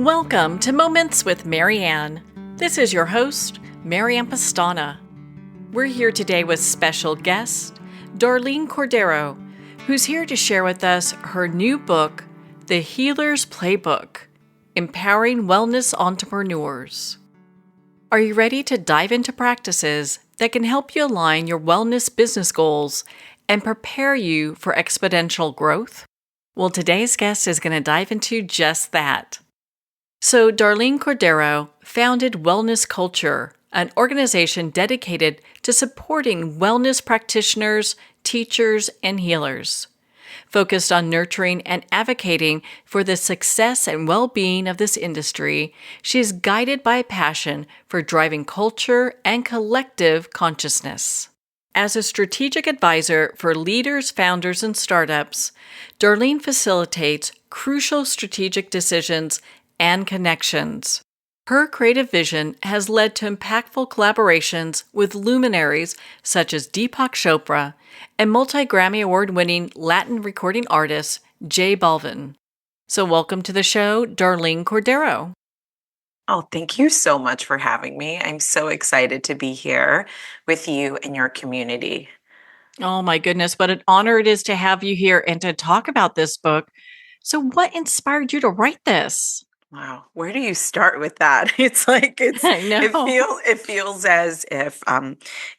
Welcome to Moments with Marianne. This is your host, Marianne Pastana. We're here today with special guest, Darlene Cordero, who's here to share with us her new book, The Healer's Playbook, Empowering Wellness Entrepreneurs. Are you ready to dive into practices that can help you align your wellness business goals and prepare you for exponential growth? Well, today's guest is going to dive into just that. So, Darlene Cordero founded Wellness Culture, an organization dedicated to supporting wellness practitioners, teachers, and healers. Focused on nurturing and advocating for the success and well-being of this industry, she is guided by a passion for driving culture and collective consciousness. As a strategic advisor for leaders, founders, and startups, Darlene facilitates crucial strategic decisions and connections. Her creative vision has led to impactful collaborations with luminaries such as Deepak Chopra and multi-Grammy Award-winning Latin recording artist J Balvin. So welcome to the show, Darlene Cordero. Oh, thank you so much for having me. I'm so excited to be here with you and your community. Oh my goodness, what an honor it is to have you here and to talk about this book. So what inspired you to write this? Wow, where do you start with that? It's like I know. it feels as if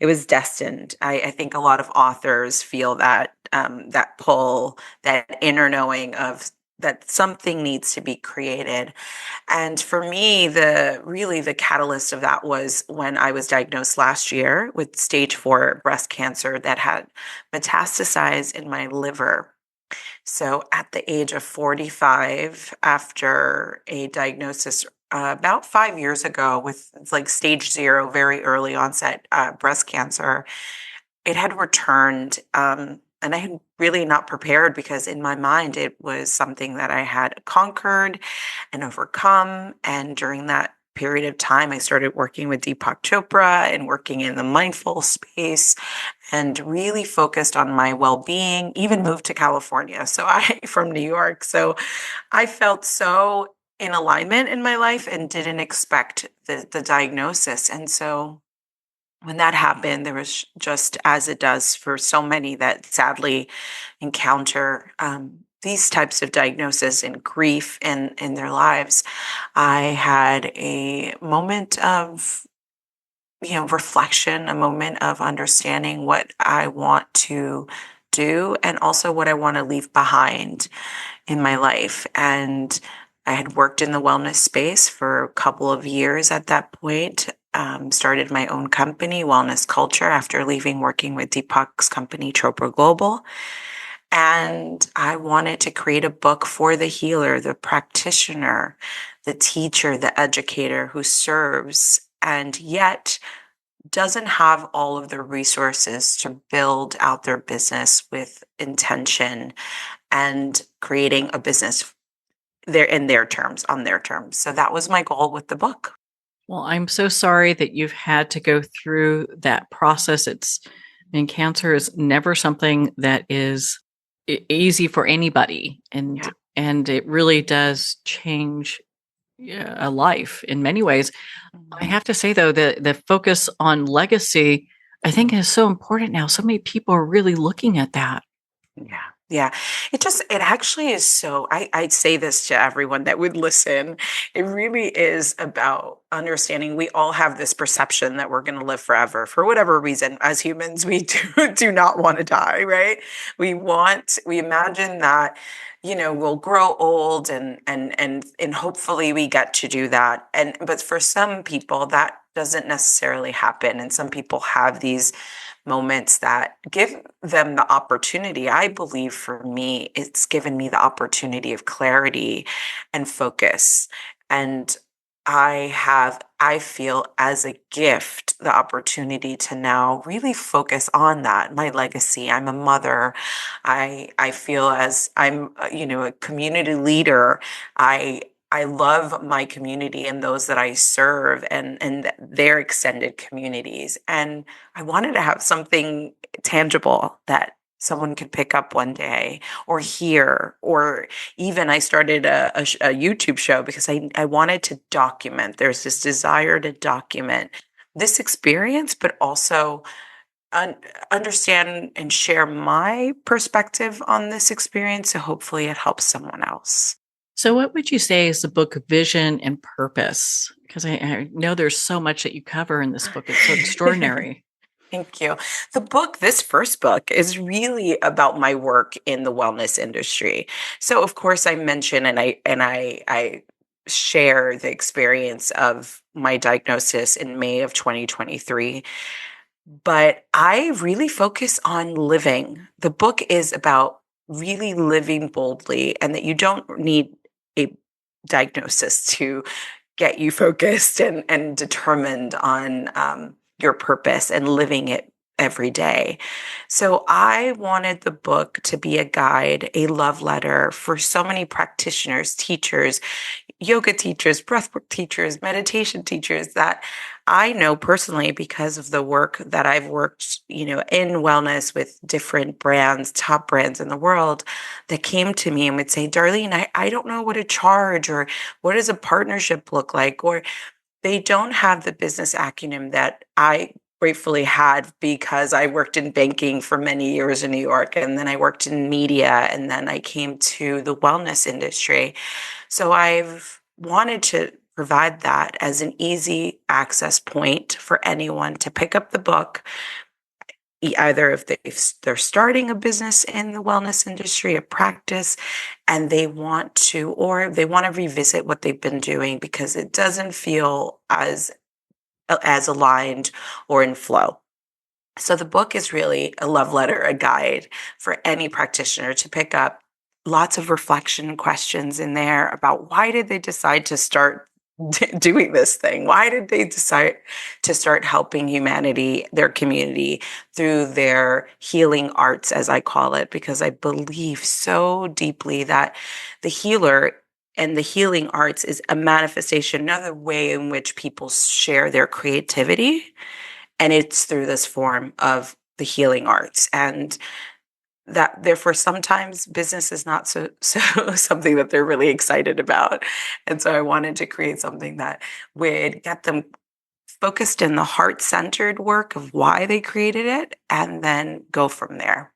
it was destined. I think a lot of authors feel that that pull, that inner knowing of that something needs to be created. And for me, the catalyst of that was when I was diagnosed last year with stage 4 breast cancer that had metastasized in my liver. So at the age of 45, after a diagnosis about 5 years ago with like stage 0, very early onset breast cancer, it had returned. And I had really not prepared because in my mind, it was something that I had conquered and overcome. And during that period of time, I started working with Deepak Chopra and working in the mindful space and really focused on my well-being, even moved to California. So I from New York. So I felt so in alignment in my life and didn't expect the diagnosis. And so when that happened, there was just, as it does for so many that sadly encounter these types of diagnoses and grief in their lives, I had a moment of reflection, a moment of understanding what I want to do and also what I want to leave behind in my life. And I had worked in the wellness space for a couple of years at that point. Started my own company, Wellness Culture, after leaving working with Deepak's company, Chopra Global. And I wanted to create a book for the healer, the practitioner, the teacher, the educator who serves and yet doesn't have all of the resources to build out their business with intention and creating a business on their terms. So that was my goal with the book. Well, I'm so sorry that you've had to go through that process. Cancer is never something that is easy for anybody, and it really does change a life in many ways. I have to say though, the focus on legacy, I think, is so important now. So many people are really looking at that. Yeah. Yeah. It actually is so, I'd say this to everyone that would listen. It really is about understanding we all have this perception that we're going to live forever for whatever reason. As humans, we do not want to die, right? We imagine that, we'll grow old and hopefully we get to do that. But for some people, that doesn't necessarily happen. And some people have these moments that give them the opportunity. I believe for me, it's given me the opportunity of clarity and focus. And I feel as a gift, the opportunity to now really focus on that, my legacy. I'm a mother. I feel as I'm, a community leader. I love my community and those that I serve and their extended communities. And I wanted to have something tangible that someone could pick up one day or hear, or even I started a YouTube show because I wanted to document. There's this desire to document this experience, but also un- understand and share my perspective on this experience. So hopefully it helps someone else. So, what would you say is the book vision and purpose? Because I know there's so much that you cover in this book. It's so extraordinary. Thank you. This first book, is really about my work in the wellness industry. So, of course, I mention and I share the experience of my diagnosis in May of 2023. But I really focus on living. The book is about really living boldly, and that you don't need a diagnosis to get you focused and determined on your purpose and living it every day. So I wanted the book to be a guide, a love letter for so many practitioners, teachers, yoga teachers, breathwork teachers, meditation teachers that I know personally because of the work that I've worked, in wellness with different brands, top brands in the world, that came to me and would say, Darlene, I don't know what to charge, or what does a partnership look like? Or they don't have the business acumen that I gratefully had, because I worked in banking for many years in New York, and then I worked in media, and then I came to the wellness industry. So I've wanted to provide that as an easy access point for anyone to pick up the book, either if they're starting a business in the wellness industry, a practice, and they want to, or they want to revisit what they've been doing because it doesn't feel as aligned or in flow. So the book is really a love letter, a guide for any practitioner to pick up. Lots of reflection questions in there about why did they decide to start doing this thing? Why did they decide to start helping humanity, their community, through their healing arts, as I call it? Because I believe so deeply that the healer and the healing arts is a manifestation, another way in which people share their creativity. And it's through this form of the healing arts. And that therefore sometimes business is not so something that they're really excited about. And so I wanted to create something that would get them focused in the heart-centered work of why they created it, and then go from there.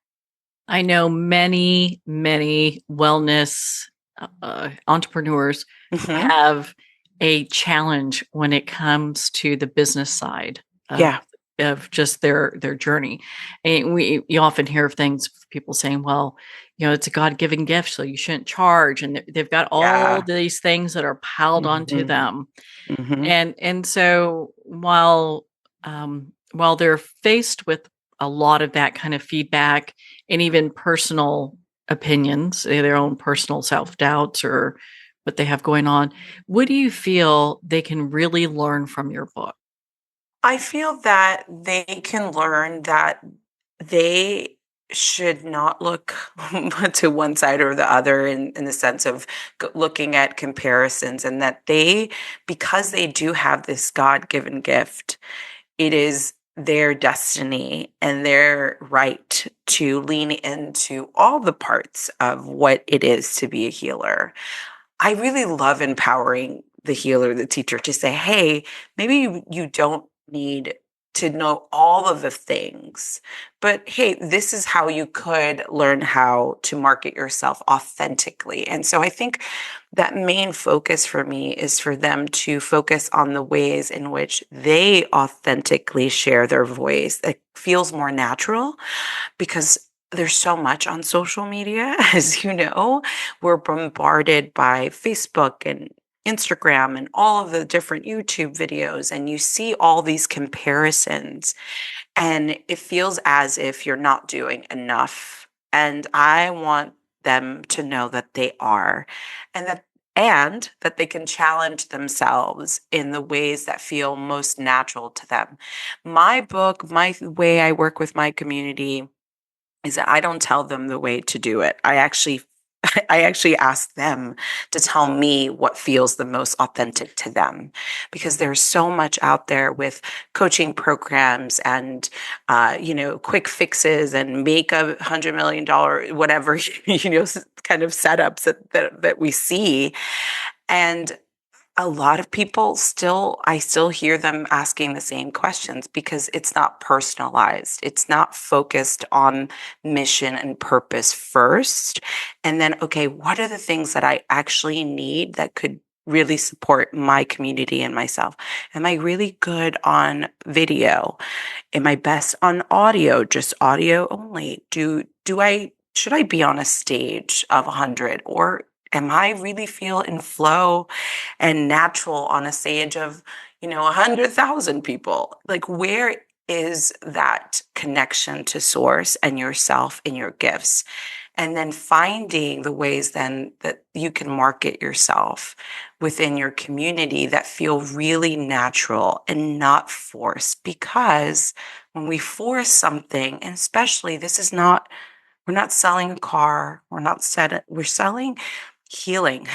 I know many, many wellness entrepreneurs Hmm. have a challenge when it comes to the business side Yeah. of just their journey. And you often hear of things, people saying, well, it's a God-given gift, so you shouldn't charge. And they've got all Yeah. these things that are piled onto Hmm. them. Hmm. And so while they're faced with a lot of that kind of feedback and even personal opinions, their own personal self-doubts or what they have going on, what do you feel they can really learn from your book? I feel that they can learn that they should not look to one side or the other, in the sense of looking at comparisons, and that because they do have this God-given gift, it is their destiny and their right to lean into all the parts of what it is to be a healer. I really love empowering the healer, the teacher, to say, hey, maybe you don't need to know all of the things, but hey, this is how you could learn how to market yourself authentically. And so I think that main focus for me is for them to focus on the ways in which they authentically share their voice that feels more natural, because there's so much on social media, as you know. We're bombarded by Facebook and Instagram and all of the different YouTube videos, and you see all these comparisons, and it feels as if you're not doing enough. And I want them to know that they are, and that they can challenge themselves in the ways that feel most natural to them. My book, my way I work with my community, is that I don't tell them the way to do it. I actually I actually ask them to tell me what feels the most authentic to them, because there's so much out there with coaching programs and, quick fixes and make $100 million, whatever, kind of setups that we see. And a lot of people I still hear them asking the same questions because it's not personalized. It's not focused on mission and purpose first. And then, okay, what are the things that I actually need that could really support my community and myself? Am I really good on video? Am I best on audio, just audio only? Should I be on a stage of 100, or am I really feel in flow and natural on a stage of, 100,000 people? Like, where is that connection to source and yourself and your gifts? And then finding the ways then that you can market yourself within your community that feel really natural and not forced. Because when we force something, and especially we're not selling a car, we're selling healing.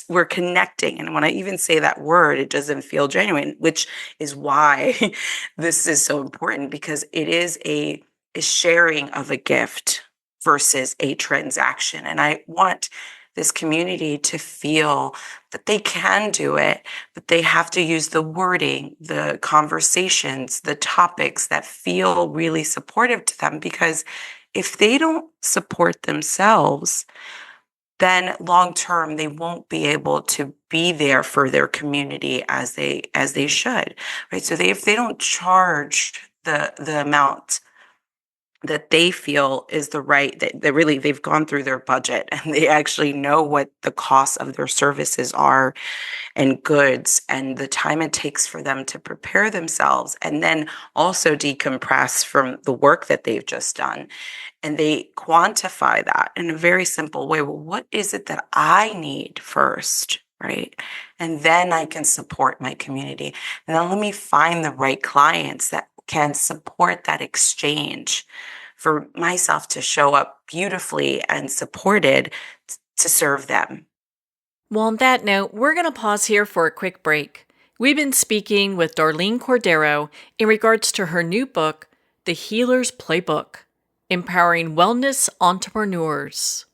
We're connecting. And when I even say that word, it doesn't feel genuine, which is why this is so important, because it is a sharing of a gift versus a transaction. And I want this community to feel that they can do it, but they have to use the wording, the conversations, the topics that feel really supportive to them. Because if they don't support themselves, then long term they won't be able to be there for their community as they should, right? So if they don't charge the amount that they feel is the right, that really they've gone through their budget and they actually know what the costs of their services are and goods and the time it takes for them to prepare themselves and then also decompress from the work that they've just done. And they quantify that in a very simple way. Well, what is it that I need first, right? And then I can support my community. And then let me find the right clients that can support that exchange for myself to show up beautifully and supported to serve them. Well, on that note, we're going to pause here for a quick break. We've been speaking with Darlene Cordero in regards to her new book, The Healer's Playbook, Empowering Wellness Entrepreneurs.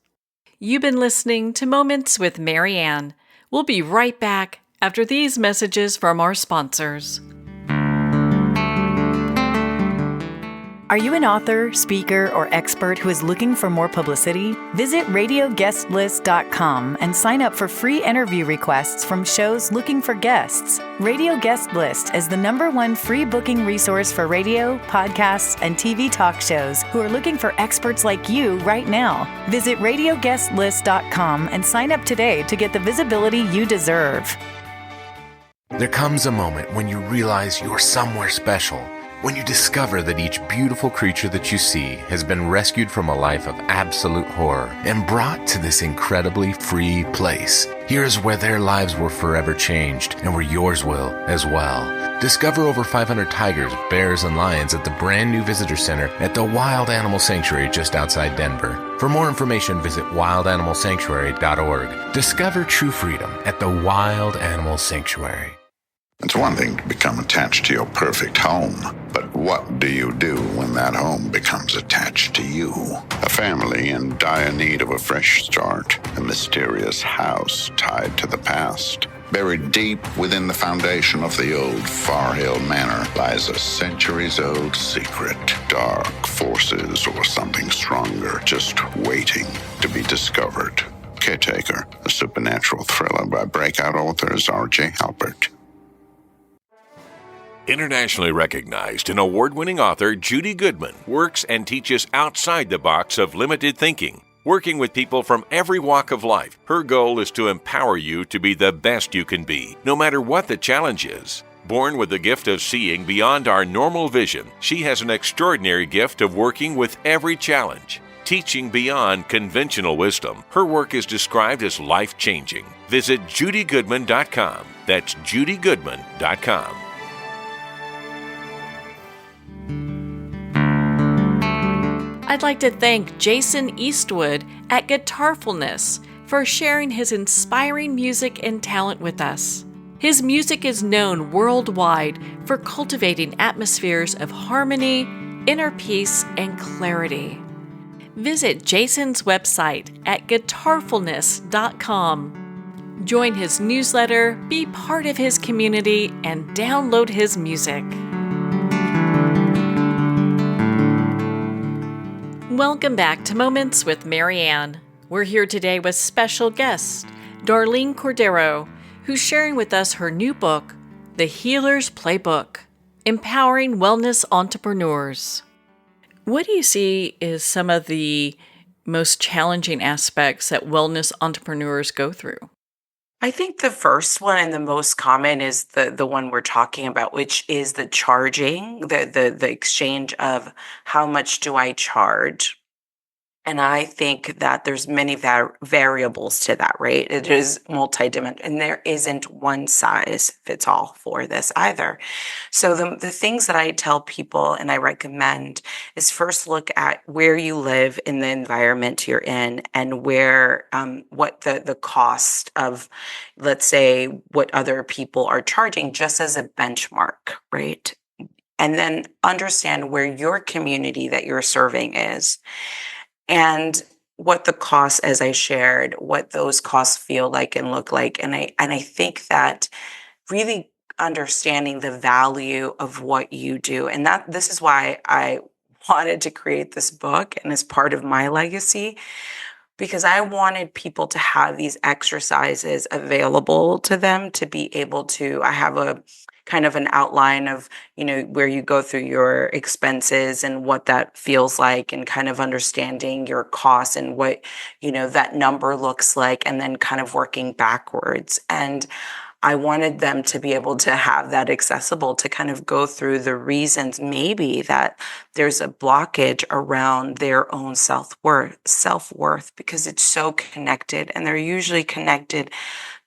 You've been listening to Moments with Marianne. We'll be right back after these messages from our sponsors. Are you an author, speaker, or expert who is looking for more publicity? Visit radioguestlist.com and sign up for free interview requests from shows looking for guests. Radio Guest List is the #1 free booking resource for radio, podcasts, and TV talk shows who are looking for experts like you right now. Visit radioguestlist.com and sign up today to get the visibility you deserve. There comes a moment when you realize you're somewhere special. When you discover that each beautiful creature that you see has been rescued from a life of absolute horror and brought to this incredibly free place. Here's where their lives were forever changed and where yours will as well. Discover over 500 tigers, bears, and lions at the brand new visitor center at the Wild Animal Sanctuary just outside Denver. For more information, visit wildanimalsanctuary.org. Discover true freedom at the Wild Animal Sanctuary. It's one thing to become attached to your perfect home, but what do you do when that home becomes attached to you? A family in dire need of a fresh start, a mysterious house tied to the past. Buried deep within the foundation of the old Far Hill Manor lies a centuries-old secret. Dark forces or something stronger just waiting to be discovered. Caretaker, a supernatural thriller by breakout authors R.J. Halpert. Internationally recognized and award-winning author Judy Goodman works and teaches outside the box of limited thinking. Working with people from every walk of life, her goal is to empower you to be the best you can be, no matter what the challenge is. Born with the gift of seeing beyond our normal vision, she has an extraordinary gift of working with every challenge. Teaching beyond conventional wisdom, her work is described as life-changing. Visit judygoodman.com. That's judygoodman.com. I'd like to thank Jason Eastwood at Guitarfulness for sharing his inspiring music and talent with us. His music is known worldwide for cultivating atmospheres of harmony, inner peace, and clarity. Visit Jason's website at guitarfulness.com. Join his newsletter, be part of his community, and download his music. Welcome back to Moments with Marianne. We're here today with special guest, Darlene Cordero, who's sharing with us her new book, The Healer's Playbook, Empowering Wellness Entrepreneurs. What do you see is some of the most challenging aspects that wellness entrepreneurs go through? I think the first one and the most common is the one we're talking about, which is the charging, the exchange of how much do I charge? And I think that there's many variables to that, right? It is multidimensional, and there isn't one size fits all for this either. So the things that I tell people and I recommend is first look at where you live in the environment you're in and where what the cost of, let's say, what other people are charging, just as a benchmark, right? And then understand where your community that you're serving is. And what the costs, as I shared, what those costs feel like and look like. And I think that really understanding the value of what you do. And that this is why I wanted to create this book and as part of my legacy, because I wanted people to have these exercises available to them to be able to, I have a kind of an outline of, where you go through your expenses and what that feels like and kind of understanding your costs and what, that number looks like, and then kind of working backwards. And I wanted them to be able to have that accessible to kind of go through the reasons maybe that there's a blockage around their own self-worth, because it's so connected, and they're usually connected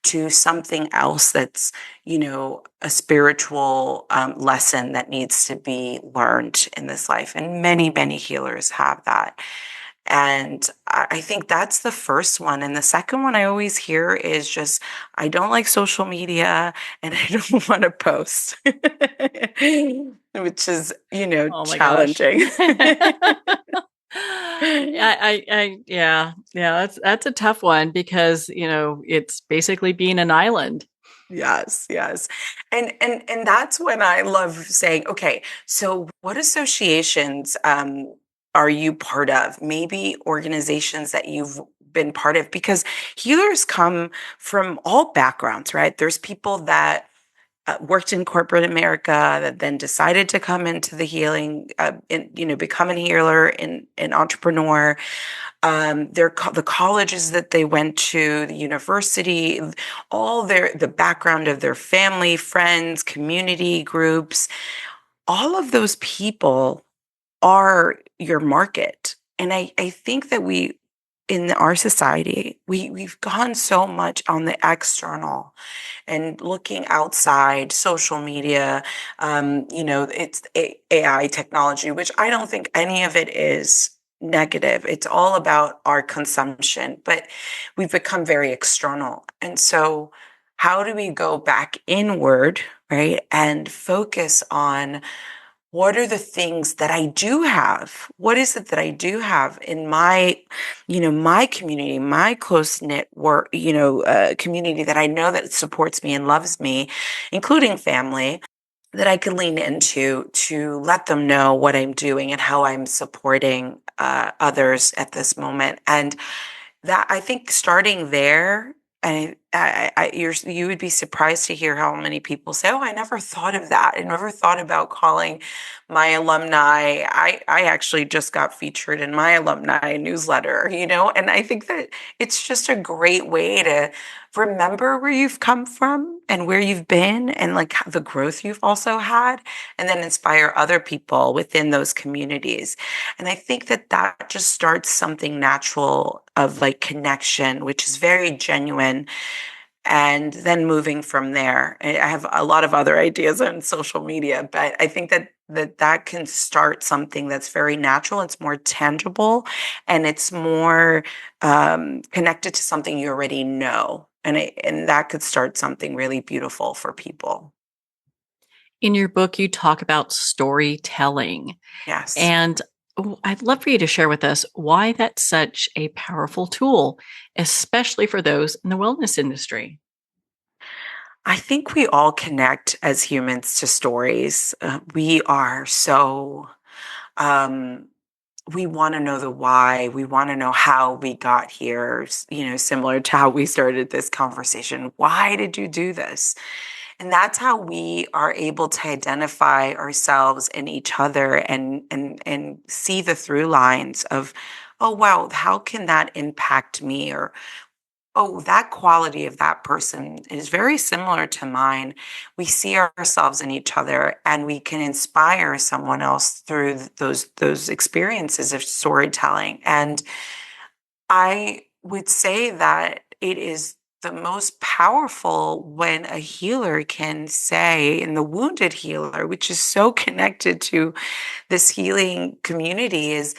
to something else that's, a spiritual lesson that needs to be learned in this life. And many, many healers have that. And I think that's the first one. And the second one I always hear is just, I don't like social media and I don't want to post, which is, Oh my challenging. Yeah, that's a tough one because, it's basically being an island. Yes. And that's when I love saying, okay, so what associations are you part of? Maybe organizations that you've been part of, because healers come from all backgrounds, right? There's people that worked in corporate America that then decided to come into the healing, become a healer and an entrepreneur. The colleges that they went to, the university, all the background of their family, friends, community groups, all of those people are your market. And I think that in our society, we've gone so much on the external and looking outside social media, it's AI technology, which I don't think any of it is negative. It's all about our consumption, but we've become very external. And so how do we go back inward, right? And focus on what are the things that I do have? What is it that I do have in my, my community, my close knit work, community that I know that supports me and loves me, including family, that I can lean into to let them know what I'm doing and how I'm supporting others at this moment. And that, I think, starting there, you would be surprised to hear how many people say, "Oh, I never thought of that. I never thought about calling my alumni." I actually just got featured in my alumni newsletter, and I think that it's just a great way to remember where you've come from and where you've been and like the growth you've also had, and then inspire other people within those communities. And I think that just starts something natural of like connection, which is very genuine. And then moving from there, I have a lot of other ideas on social media, but I think that that can start something that's very natural. It's more tangible, and it's more connected to something you already know. And that could start something really beautiful for people. In your book, you talk about storytelling. Yes. And I'd love for you to share with us why that's such a powerful tool, especially for those in the wellness industry. I think we all connect as humans to stories. We are so, um, we want to know the why. We want to know how we got here, similar to how we started this conversation. Why did you do this? And that's how we are able to identify ourselves in each other and see the through lines of, oh, wow, how can that impact me? Or, oh, that quality of that person is very similar to mine. We see ourselves in each other, and we can inspire someone else through those experiences of storytelling. And I would say that it is the most powerful when a healer can say, and the wounded healer, which is so connected to this healing community, is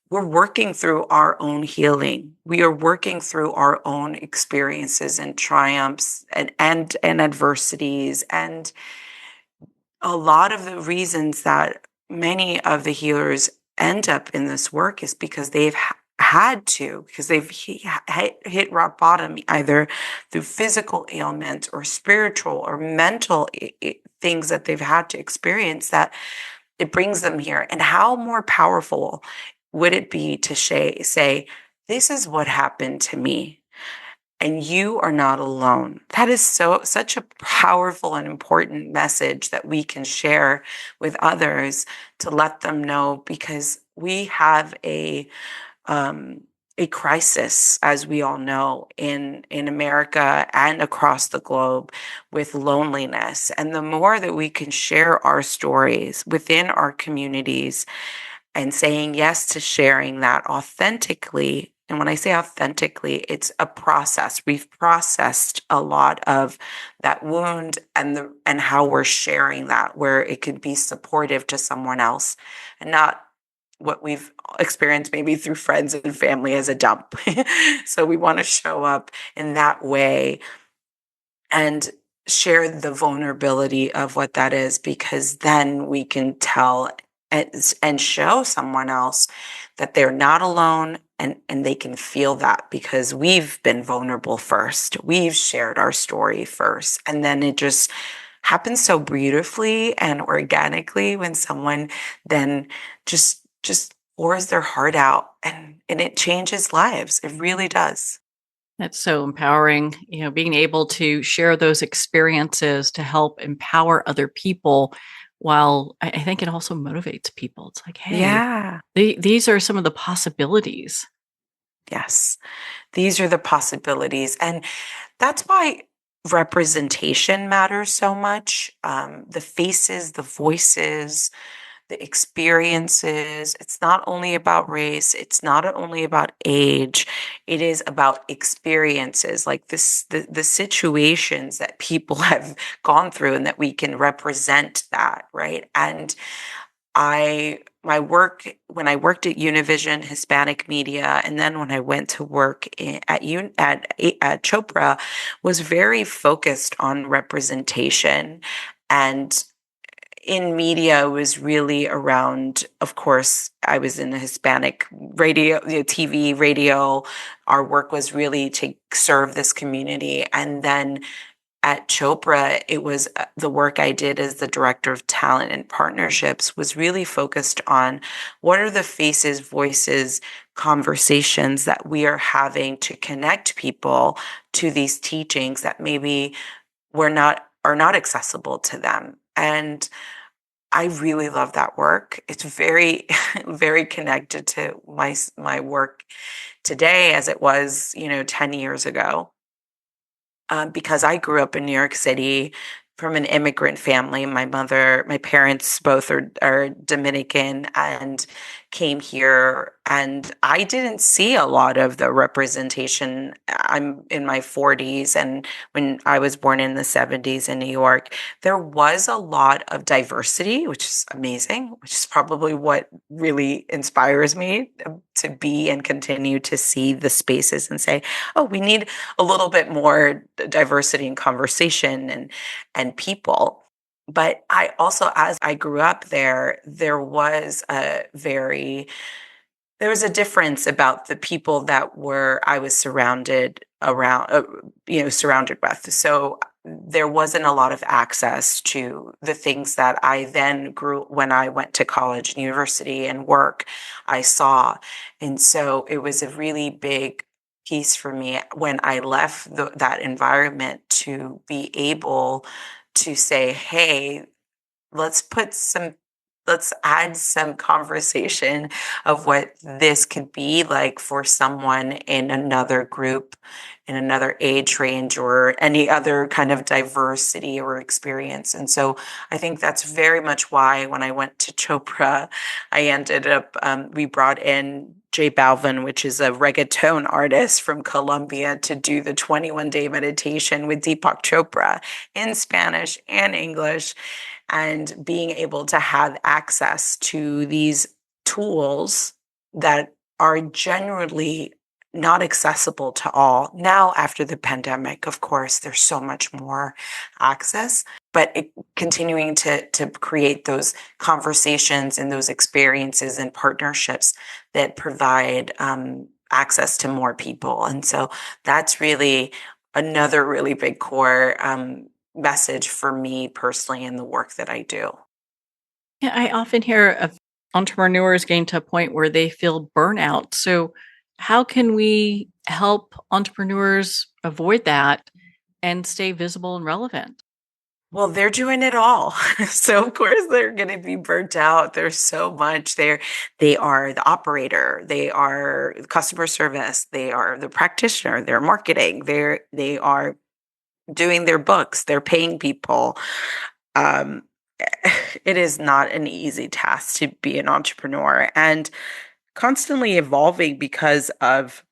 we're working through our own healing. We are working through our own experiences and triumphs and adversities. And a lot of the reasons that many of the healers end up in this work is because they've had to, because they've hit rock bottom, either through physical ailment or spiritual or mental things that they've had to experience, that it brings them here. And how more powerful would it be to say, this is what happened to me, and you are not alone. That is such a powerful and important message that we can share with others to let them know, because we have a crisis, as we all know, in America and across the globe, with loneliness. And the more that we can share our stories within our communities and saying yes to sharing that authentically. And when I say authentically, it's a process. We've processed a lot of that wound and how we're sharing that, where it could be supportive to someone else and not what we've experienced maybe through friends and family as a dump. So we want to show up in that way and share the vulnerability of what that is, because then we can tell and show someone else that they're not alone, and they can feel that, because we've been vulnerable first. We've shared our story first. And then it just happens so beautifully and organically when someone then just pours their heart out, and it changes lives. It really does. That's so empowering, being able to share those experiences to help empower other people, while I think it also motivates people. It's like, hey, Yeah. these are some of the possibilities. Yes. These are the possibilities. And that's why representation matters so much. The faces, the voices, the experiences. It's not only about race. It's not only about age. It is about experiences, like the situations that people have gone through, and that we can represent that, right? And my work, when I worked at Univision Hispanic Media, and then when I went to work at Chopra, was very focused on representation. And in media, was really around, of course, I was in a Hispanic radio, TV, radio. Our work was really to serve this community. And then at Chopra, it was the work I did as the director of talent and partnerships was really focused on what are the faces, voices, conversations that we are having to connect people to these teachings that maybe are not accessible to them. And I really love that work. It's very, very connected to my work today as it was, 10 years ago. Because I grew up in New York City from an immigrant family. My parents both are Dominican and came here, and I didn't see a lot of the representation. I'm in my 40s, and when I was born in the 70s in New York, there was a lot of diversity, which is amazing, which is probably what really inspires me to be and continue to see the spaces and say, oh, we need a little bit more diversity in conversation and people. But I also, as I grew up there was there was a difference about the people that I was surrounded with. So there wasn't a lot of access to the things that I then grew when I went to college and university and work, I saw. And so it was a really big piece for me when I left that environment to be able to say, hey, let's add some conversation of what this could be like for someone in another group, in another age range, or any other kind of diversity or experience. And so I think that's very much why when I went to Chopra, I ended up, we brought in J Balvin, which is a reggaeton artist from Colombia, to do the 21-day meditation with Deepak Chopra in Spanish and English. And being able to have access to these tools that are generally not accessible to all. Now, after the pandemic, of course, there's so much more access, but continuing to create those conversations and those experiences and partnerships that provide access to more people. And so that's really another really big core message for me personally in the work that I do. Yeah, I often hear of entrepreneurs getting to a point where they feel burnout. So, how can we help entrepreneurs avoid that and stay visible and relevant? Well, they're doing it all. So of course they're going to be burnt out. There's so much there. They are the operator. They are customer service. They are the practitioner. They're marketing. They are doing their books. They're paying people. Um, it is not an easy task to be an entrepreneur, and constantly evolving because of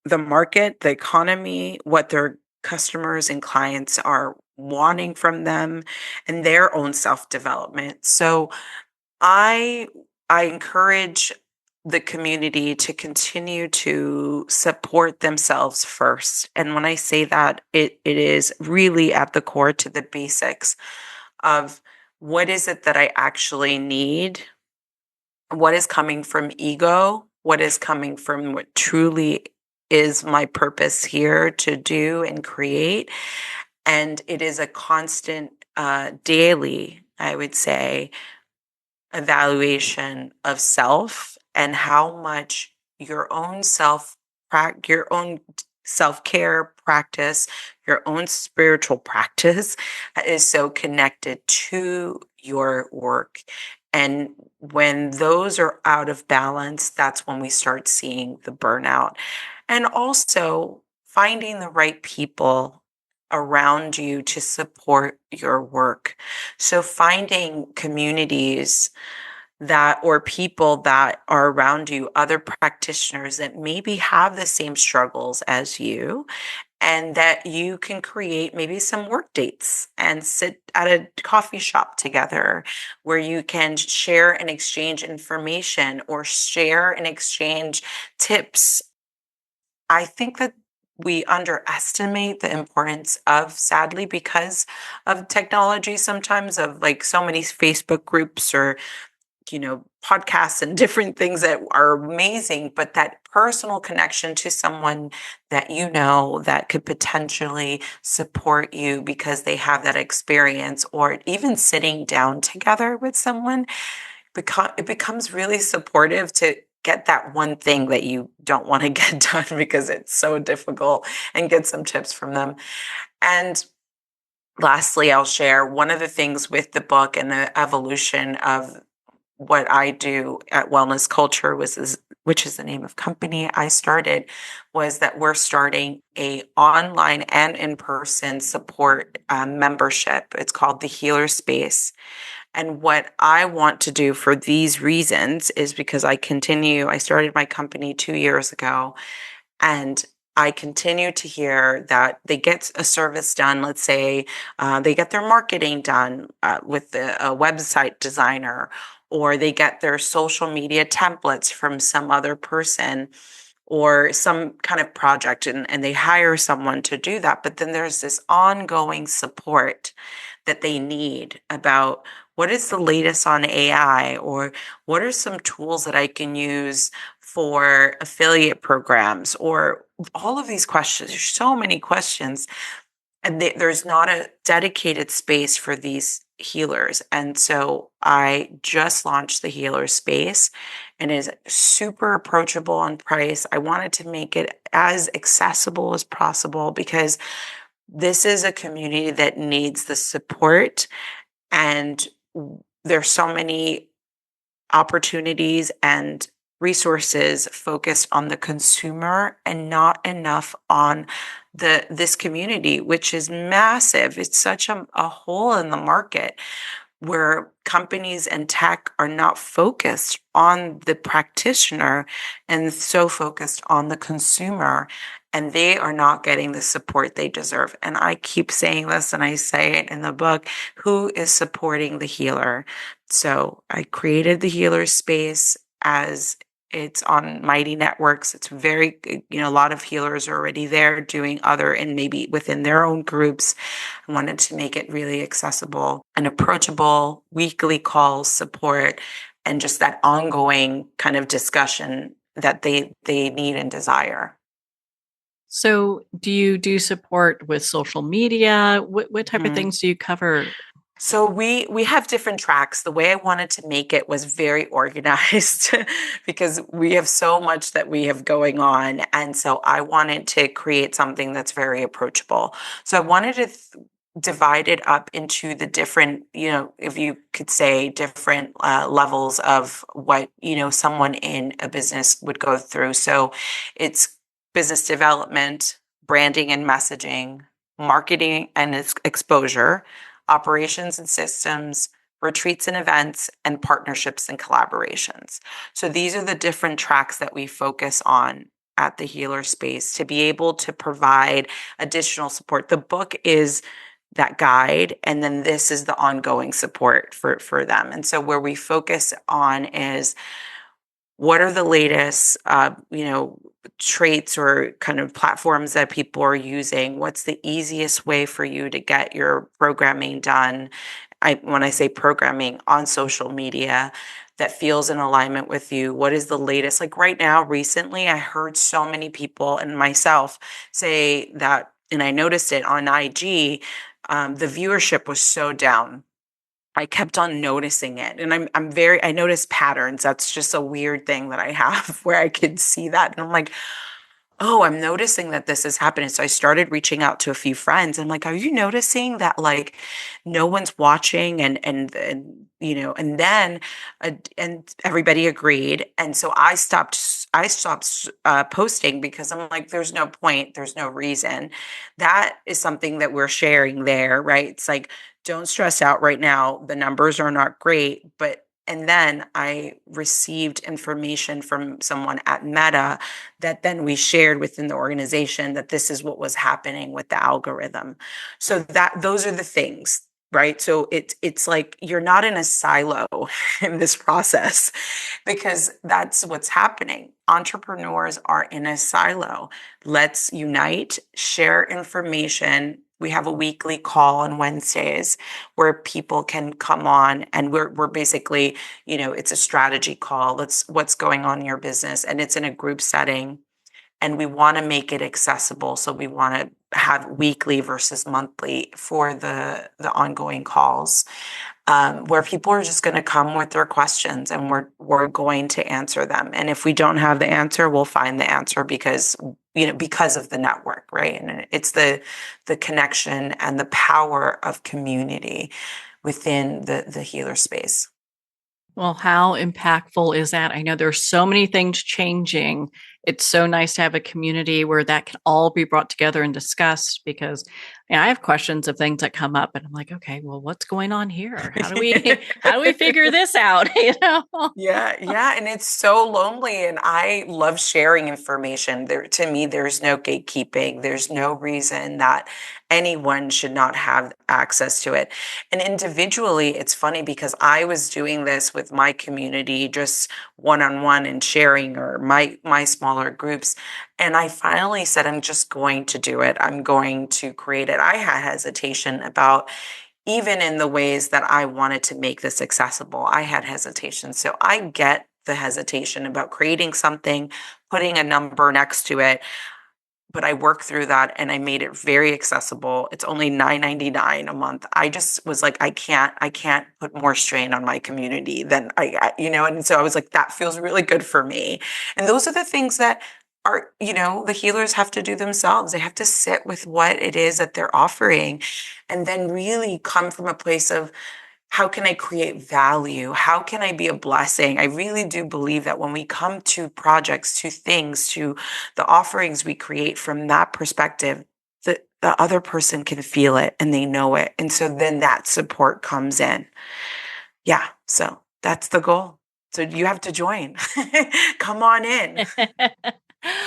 the market, the economy, what their customers and clients are wanting from them, and their own self-development. So I I encourage the community to continue to support themselves first. And when I say that, it is really at the core to the basics of what is it that I actually need, what is coming from ego, what is coming from what truly is my purpose here to do and create. And it is a constant, daily, I would say, evaluation of self and how much your own self-care practice, your own spiritual practice is so connected to your work. And when those are out of balance, that's when we start seeing the burnout. And also finding the right people around you to support your work. So finding communities or people that are around you, other practitioners that maybe have the same struggles as you, and that you can create maybe some work dates and sit at a coffee shop together where you can share and exchange information or share and exchange tips. I think that we underestimate the importance of, sadly, because of technology sometimes, of like so many Facebook groups or podcasts and different things that are amazing, but that personal connection to someone that that could potentially support you because they have that experience, or even sitting down together with someone, it becomes really supportive to get that one thing that you don't want to get done because it's so difficult, and get some tips from them. And lastly, I'll share one of the things with the book and the evolution of what I do at Wellness Culture, which is the name of company I started, was that we're starting a online and in-person support membership. It's called the Healer Space. And what I want to do for these reasons is because I started my company 2 years ago, and I continue to hear that they get a service done. Let's say they get their marketing done with a website designer, or they get their social media templates from some other person or some kind of project, and they hire someone to do that. But then there's this ongoing support that they need about what is the latest on AI, or what are some tools that I can use for affiliate programs, or all of these questions. There's so many questions, and there's not a dedicated space for these healers. And so I just launched the healer space, and it is super approachable on price. I wanted to make it as accessible as possible because this is a community that needs the support, and there's so many opportunities and resources focused on the consumer and not enough on this community, which is massive. It's such a hole in the market where companies and tech are not focused on the practitioner and so focused on the consumer, and they are not getting the support they deserve. And I keep saying this, and I say it in the book, who is supporting the healer? So I created the healer space as it's on Mighty Networks. It's very, a lot of healers are already there doing other, and maybe within their own groups. I wanted to make it really accessible and approachable, weekly calls, support, and just that ongoing kind of discussion that they need and desire. So do you do support with social media? What type of things do you cover? So we have different tracks. The way I wanted to make it was very organized because we have so much that we have going on. And so I wanted to create something that's very approachable. So I wanted to divide it up into the different, if you could say, different levels of what, someone in a business would go through. So it's business development, branding and messaging, marketing and exposure, operations and systems, retreats and events, and partnerships and collaborations. So these are the different tracks that we focus on at the healer space to be able to provide additional support. The book is that guide, and then this is the ongoing support for them. And so where we focus on is what are the latest, traits or kind of platforms that people are using? What's the easiest way for you to get your programming done? When I say programming on social media that feels in alignment with you, what is the latest? Like right now, recently, I heard so many people and myself say that, and I noticed it on IG, the viewership was so down. I kept on noticing it, and I notice patterns. That's just a weird thing that I have where I could see that. And I'm like, oh, I'm noticing that this is happening. So I started reaching out to a few friends. I'm like, are you noticing that like no one's watching? And then everybody agreed. And so I stopped posting because I'm like, there's no point. There's no reason. That is something that we're sharing there, right? It's like, don't stress out right now. The numbers are not great, and then I received information from someone at Meta that then we shared within the organization that this is what was happening with the algorithm. So those are the things, right? So it's like you're not in a silo in this process because that's what's happening. Entrepreneurs are in a silo. Let's unite, share information. We have a weekly call on Wednesdays where people can come on, and we're basically, it's a strategy call. What's going on in your business, and it's in a group setting, and we want to make it accessible. So we want to have weekly versus monthly for the ongoing calls, where people are just going to come with their questions, and we're going to answer them. And if we don't have the answer, we'll find the answer because of the network, right? And it's the connection and the power of community within the healer space. Well, how impactful is that? I know there's so many things changing. It's so nice to have a community where that can all be brought together and discussed, because I have questions of things that come up, and I'm like, okay, well, what's going on here? How do we figure this out? Yeah, and it's so lonely, and I love sharing information. To me, there's no gatekeeping. There's no reason that anyone should not have access to it. And individually, it's funny because I was doing this with my community, just one-on-one and sharing, or my smaller groups. And I finally said, I'm just going to do it. I'm going to create it. I had hesitation about, even in the ways that I wanted to make this accessible, I had hesitation. So I get the hesitation about creating something, putting a number next to it. But I worked through that and I made it very accessible. It's only $9.99 a month. I just was like, I can't put more strain on my community than and so I was like, that feels really good for me. And those are the things that are, the healers have to do themselves. They have to sit with what it is that they're offering, and then really come from a place of, how can I create value? How can I be a blessing? I really do believe that when we come to projects, to things, to the offerings we create from that perspective, the other person can feel it and they know it. And so then that support comes in. Yeah. So that's the goal. So you have to join. Come on in.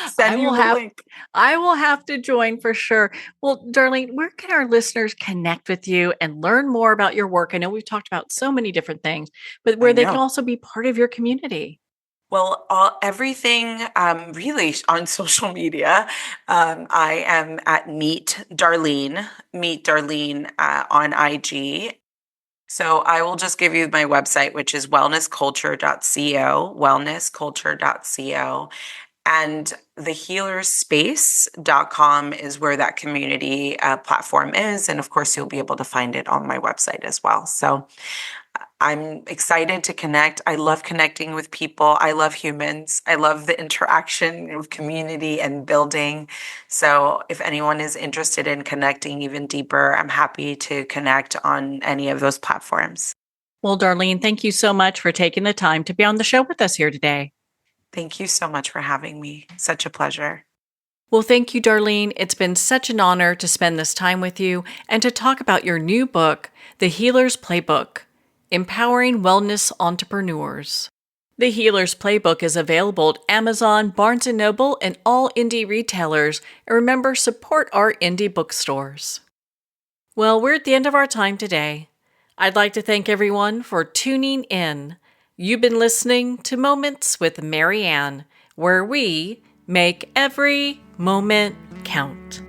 Send you the link. I will have to join for sure. Well, Darlene, where can our listeners connect with you and learn more about your work? I know we've talked about so many different things, but where they can also be part of your community. Well, everything really on social media. I am at Meet Darlene on IG. So I will just give you my website, which is wellnessculture.co. And thehealerspace.com is where that community platform is. And of course, you'll be able to find it on my website as well. So I'm excited to connect. I love connecting with people. I love humans. I love the interaction of community and building. So if anyone is interested in connecting even deeper, I'm happy to connect on any of those platforms. Well, Darlene, thank you so much for taking the time to be on the show with us here today. Thank you so much for having me. Such a pleasure. Well, thank you, Darlene. It's been such an honor to spend this time with you and to talk about your new book, The Healer's Playbook, Empowering Wellness Entrepreneurs. The Healer's Playbook is available at Amazon, Barnes & Noble, and all indie retailers. And remember, support our indie bookstores. Well, we're at the end of our time today. I'd like to thank everyone for tuning in. You've been listening to Moments with Marianne, where we make every moment count.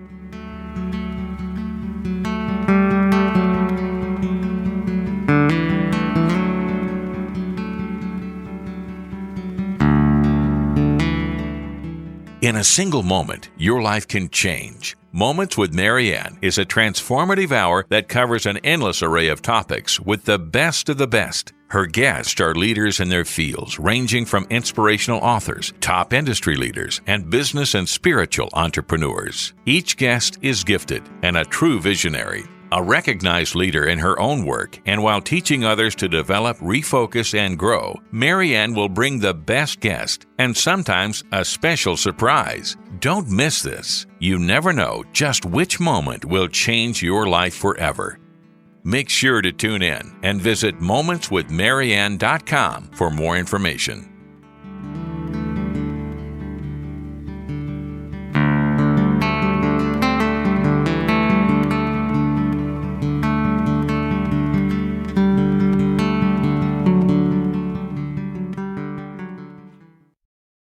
In a single moment, your life can change. Moments with Marianne is a transformative hour that covers an endless array of topics with the best of the best. Her guests are leaders in their fields, ranging from inspirational authors, top industry leaders, and business and spiritual entrepreneurs. Each guest is gifted and a true visionary, a recognized leader in her own work, and while teaching others to develop, refocus, and grow, Marianne will bring the best guest and sometimes a special surprise. Don't miss this. You never know just which moment will change your life forever. Make sure to tune in and visit momentswithmarianne.com for more information.